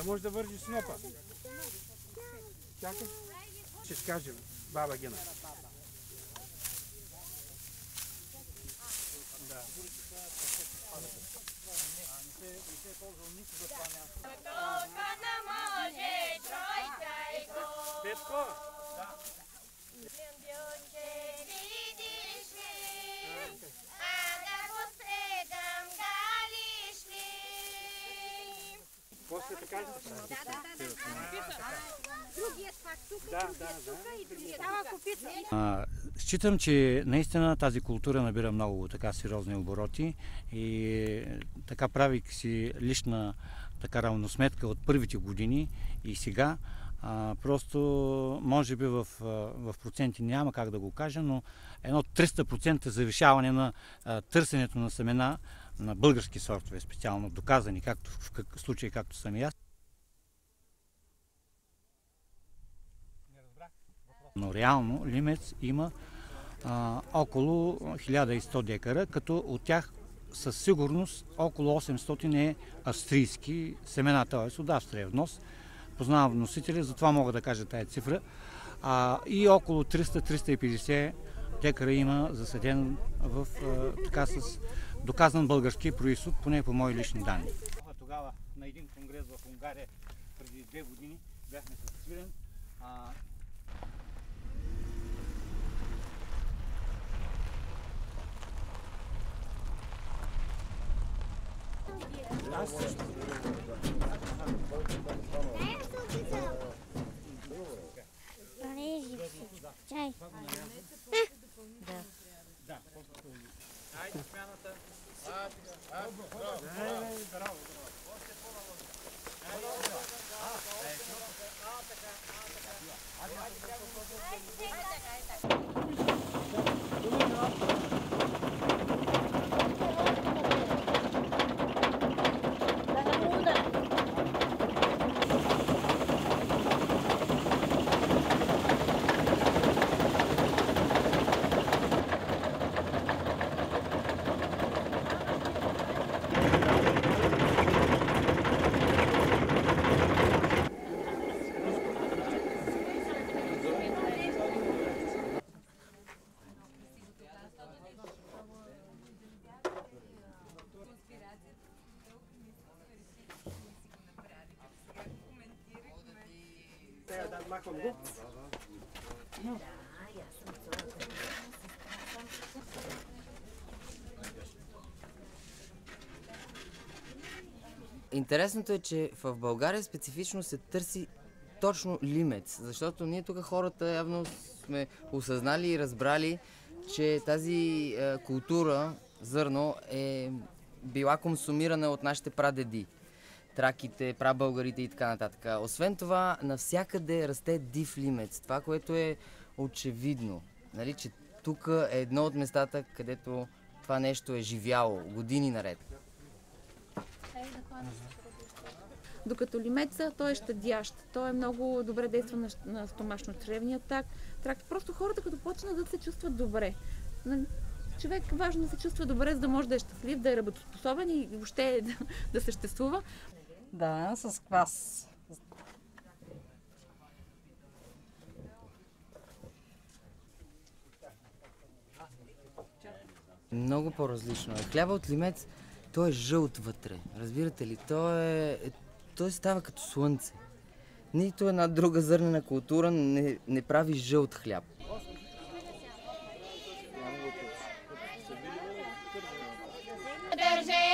Да може да вържи снопа. Чакай. Ще скажем, баба Гена. Да. Петко? Да. После така ли? Считам, че наистина тази култура набира много така сериозни обороти и така правих си лична така равносметка от първите години и сега. Просто, може би в проценти няма как да го кажа, но едно 300% завишаване на търсенето на семена на български сортове, специално доказани, както в случай, както съм и аз. Но реално Лимец има около 1100 декара, като от тях със сигурност около 800 е австрийски семена, т.е. от Австрия внос. Познавам вносители, затова мога да кажа тая цифра. И около 300-350 декара има засаден в така с доказан български произход, поне по мои лични данни. Тогава на един конгрес в Унгария преди 2 години бяхме с Свирен. Аз също. Чай. Да. Айде смяната. Браво. Интересното е, че в България специфично се търси точно Лимец, защото ние тук хората явно сме осъзнали и разбрали, че тази култура, зърно, е била консумирана от нашите прадеди. Траките, прабългарите и така нататък. Освен това, навсякъде расте див лимец. Това, което е очевидно, нали, че тук е едно от местата, където това нещо е живяло години наред. Докато лимеца, той е щадящ. Той е много добре действа на стомашно-чревния тракт. Просто хората, като почнат да се чувстват добре. Човек важно да се чувства добре, за да може да е щастлив, да е работоспособен и въобще да съществува. Да, с квас. Много по-различно е. Хляба от лимец, той е жълт вътре. Разбирате ли? Той става като слънце. Нито една друга зърнена култура не прави жълт хляб. Държи